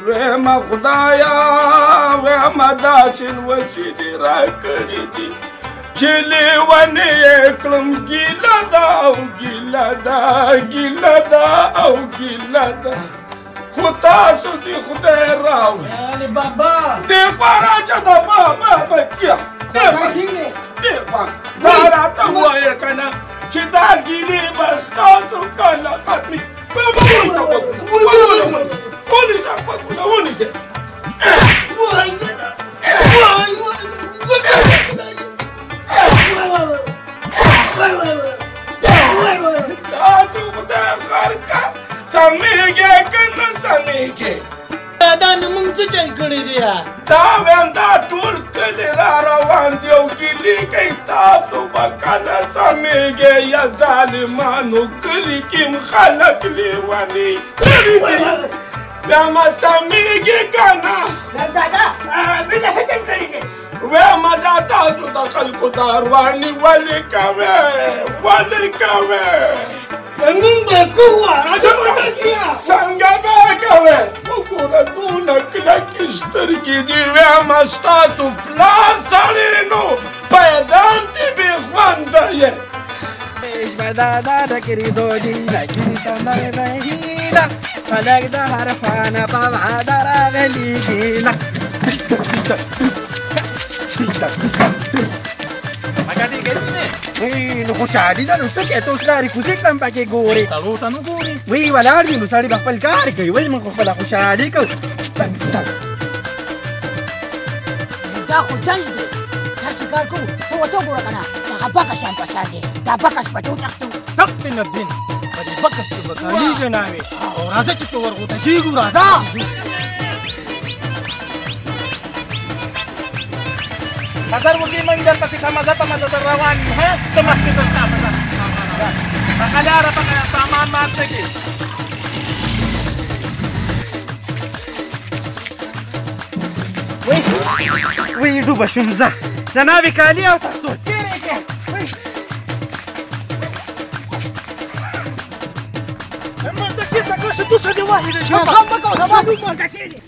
ویما خدایا ویما داسې وشي دې راکړي دي چې لیونې یې کړم ګیله ده او ګیله ده ګیله ده او ګیله ده خو تاسو دې خدای راوړي بابا دې خوا راشه د بابا بچیا دې خوا دا راته ووایه که نه چې دا ګیلې به ستاسو کله ختمي ونیسه غوږونه ونیسه تاسو خدای غر که سمیږې که نه سمیږې دا نو موږ څه چل کړی دی دا ویم دا ټول کلي را روان دي او ګیلې کوي تاسو به کله سمیږې یا ظالمانو کلي کې م خلک لیونې کړي دي بیا ما سمیږې که نه ویم دا تاسو د خلکو دارواني ولې کوې ولې کوې موږ به کوو څنګه به کوې وګوره دونه کلکې سترګې دي ویمه ستاسو پلار سړی نو پیدام دې بې خونده یې فلک د حرفانه په وعده راغلیږي نو خوشحالي ده نو څه کې ته اوس لارې کوزې کړم پکې ګورې سړو ته نو ګورې وی ولاړ دي نو سړی به خپل کار کوي وایي موږ خپله خوشحالي کوو دا خو جنګ دی داسې کار کوو ته ورته وګوره که نه دغه بکس هم په سر دی دا بکس به ټول اخته تخت نردین په دې بکس کې به کالیږي ناوې او راځه چې په ورغوته کېږو راځه نظر وکړئ موږ درپسې ښه مزه په مزه در روان یو ها ته مخکې ځه ستا په ځه هغه لاره په سامان مات نه کړي وی ډوبه شوم زه د ناوې کالي او تختون تېرې کړې منطقې ته کړه چې دوسه دې واحده شوه هم مه کوه زما دوی منطقې دي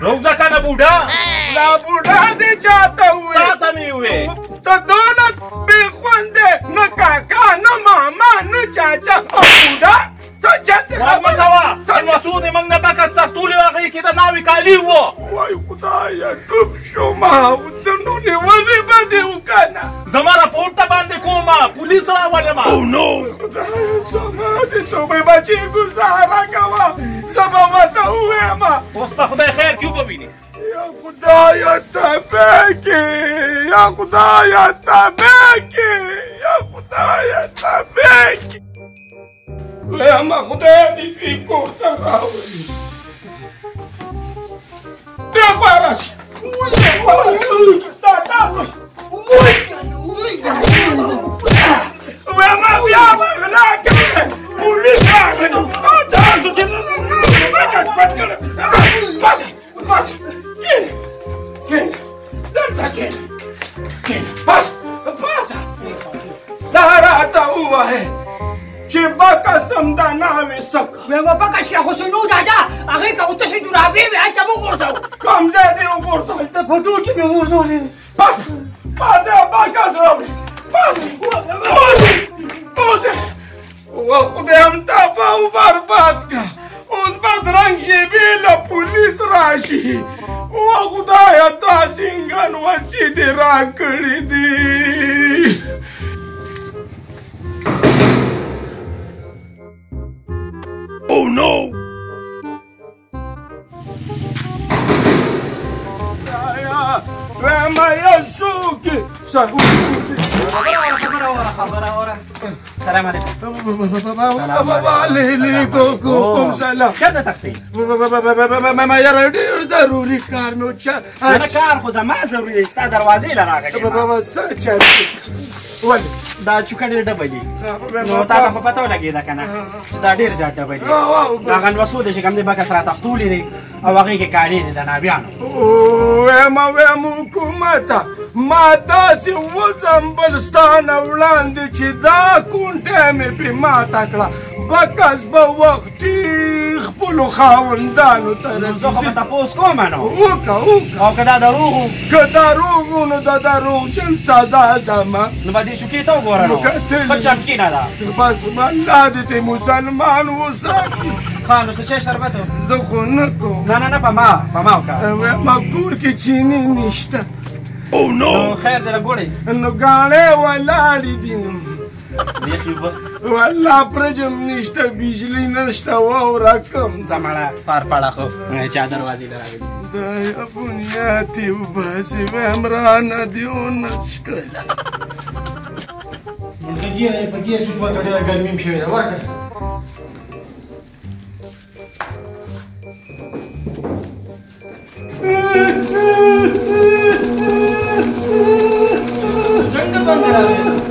روزه کنه بوډا دا بوډا دې چاته وویل تا ته مې وویل ته دونه بې خوندې نه کاکا نه ماما نه چاچا او بوډا څه چل دې غږ مه کوه مسعود یې موږ نه بکس تختولې وه هغې کې د ناوې کالي وو وای خدایه ډوب شومه د نو نیولې به دې وکنه زما راپورټ ته باندې کومه پولیس راولمه خدایه زما دې توبې بچې ګزاره کوه زه به ورته ووایم اوس په خدای خیر کې وبوینې یا خدایه تبې یا خدایه تبې یا خدایه تبې ویمه خدای دې دوی کور ته راولي دې خوا راشه ویمه بیا به غلا کوې پولیس راغلي او تاسو چې بکس پټ کړه پاسه پاسه کښېنه کښېنه دلته کښېنه کښېنه پاسه پاسه دا راته ووایه چې بکس هم دا ناوې څه کړه ویمه بکس کې خو سنو دادا هغې که اتشې جرابې وې هلته مه غورځوه کوم ځای دې وغورځول ته په ټول کې مې ورځولې پاسه پاسه بکس راوړې پاسه پاسه خدای هم تباه و برباد که اوس بدرنګ شیبې له پولیس راشي و خدایه دا سینګن وسې دې راکړي دي Oh no! Rama Yasuki! خبره سلام علیکم وعلیکم سلام چېرته تښتې ما یاره ډېر ضروري کار مې و نه کار خو زما ضروري دی ستا دروازې له راغلی څه چل ولې دا چوکه ډېر ډبه دي نو تا ته خو پته ولګېده که نه چې دا ډېر زیات ډبه دي هغه لوسو دی چې کوم دی بکس را تختولې دی او هغې کې کالي دي د ناویانو ویم حکومته ما داسې وزمبلستانه وړاندې چې دا کونټه مې پې ماته کړه بکس به وختي خپلو خاوندانو ته زه خو به تپوس کوم نو وکړه او که دا دروغ و که دروغ و نو د دروغجن سزا زما نو به دې شوکې ته وګوره نو ښه چمکي نه ده بس الله دې ته مسلمان وساتي ښه نو څه شی شربت و زه خو نه کوم نه په ما وکړه ما کور کې چینی نشته نو خیر دی راګوړې نو ګاڼې ولاړې دي نو بیخي اوبه والله پرجم نشته بجلی نشته واوره کم زمړه پار پړه خو چا دروازې ته راغلي دا یا بنیاتي وباسې ویم رانه دې ونسکله په ګیر سوچ ورکړه ډېره ګرمي هم شوې ده ورکړه څنګه باندې راغلی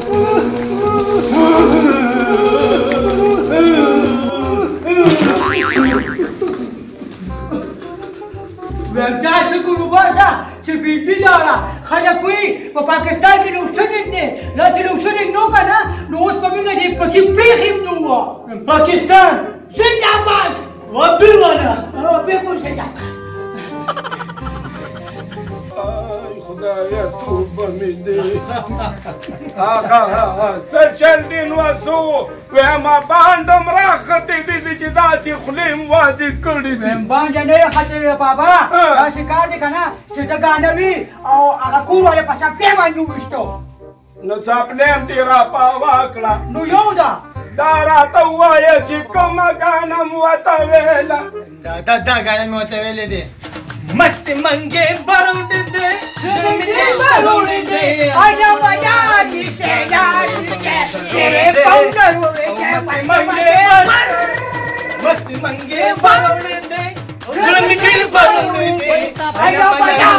دا چې ګورو باسه چې بجلي لاړه خلک وایي په پاکستان کې لوډشیډینګ دی لا چې لوډشیډینګ نه وکړه نه نو اوس به مونږ دې پکې پرېښي هم نه وه پاکستان زنده‌باد وابل والا بالکل زنده‌باد آی خدایا توبه مې دې آخا څه چل دي نو سو ویم بانډم راختې دي چې داسې خولې م واځې کړي دي باندې نه یې ختلې بابا داسې کار دی که نه چې د ګاڼه وي او هغه کور والے په څپلۍ باندې وویشتو نو څپلۍ م دې راپاوا کړه نو یو ده دا راته ووایه چې کومه ګاڼه م ورته ویله دا ګاڼه مې ورته ویلې دي مست منګې بروډ دې بروډ دې آیا ویا دې شیا دې پاوډر مست منګې بروډ دې زړه مې دل بروډ دې آیا ویا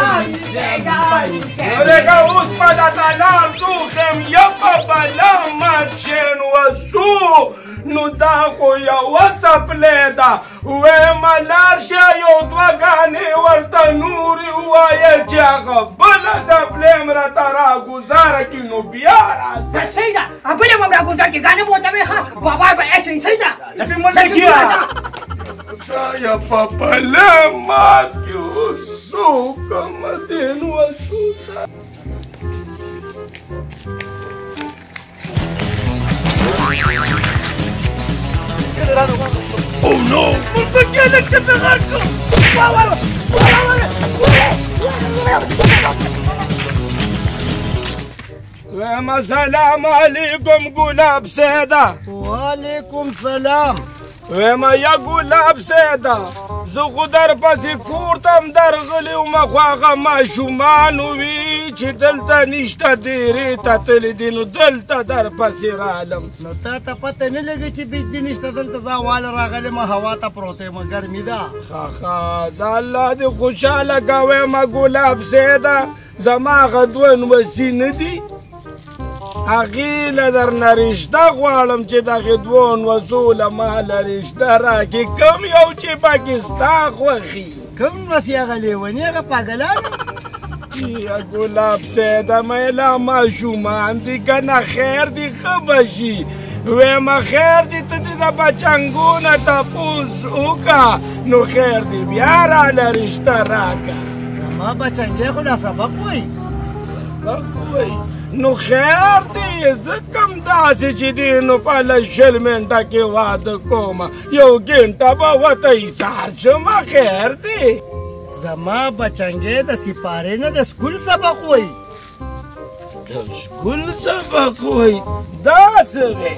ورګه اوس په دته لار ځوښم یا په بلا مات شین وسو نو دا خو یوه څپلۍ ده ویمه لاړ شه یو دوه ګانې ورته نورې ووایه چې هغه بله څپلۍ م راته راګوزاره کړي نو بیا راځه صحیح ده بله به م راګوزار کړي ګاڼه به ورته وایي ښه بابا به اچوي صحیح ده خدایا په بله مات کې وسو کومه دین وسو Oh no! ورته کېنه چې مې غر کړم ویم السلام علیکم گلاب سیده وعلیکم سلام ویم یا گلاب سیده زه خو در پسې کور ته م درغلی ومه خو هغه ماشومان وي چې دلته نشته ډېرې ته تللي دي نو دلته در پسې رالم نو تا ته پته نه لګي چې بجلي نشته دلته زه واله راغلی م هوا ته پروت یم ګرمي ده ښه زه الله دې خوشحاله که ویمه ګلاب سیده زما هغه دوه نوسي نه دي هغې له درنه رشته غواړم چې دغې دوو نوسو له ماله رشته راکړي کوم یو چې پکې ستا خوښي کوم نوسي هغه لیوني هغه پاګلان یا ګلاب سیده میلا ماشومان دي که نه خیر دي ښه به شي ویمه خیر دي ته دې د بچنګو نه تپوس وکړه نو خیر دي بیا راله رشته راکړه زما بچنګې خو لا سبق وایي سبق وایي نو خیر دی زه کوم داسې چې دی نو په له شل منټه کې واده کوم یو ګنټه به ورته ایسار شمه خیر دی زما بچنګې د سپارې نه د سکول سبق وایي د سکول سبق وایي داسې وی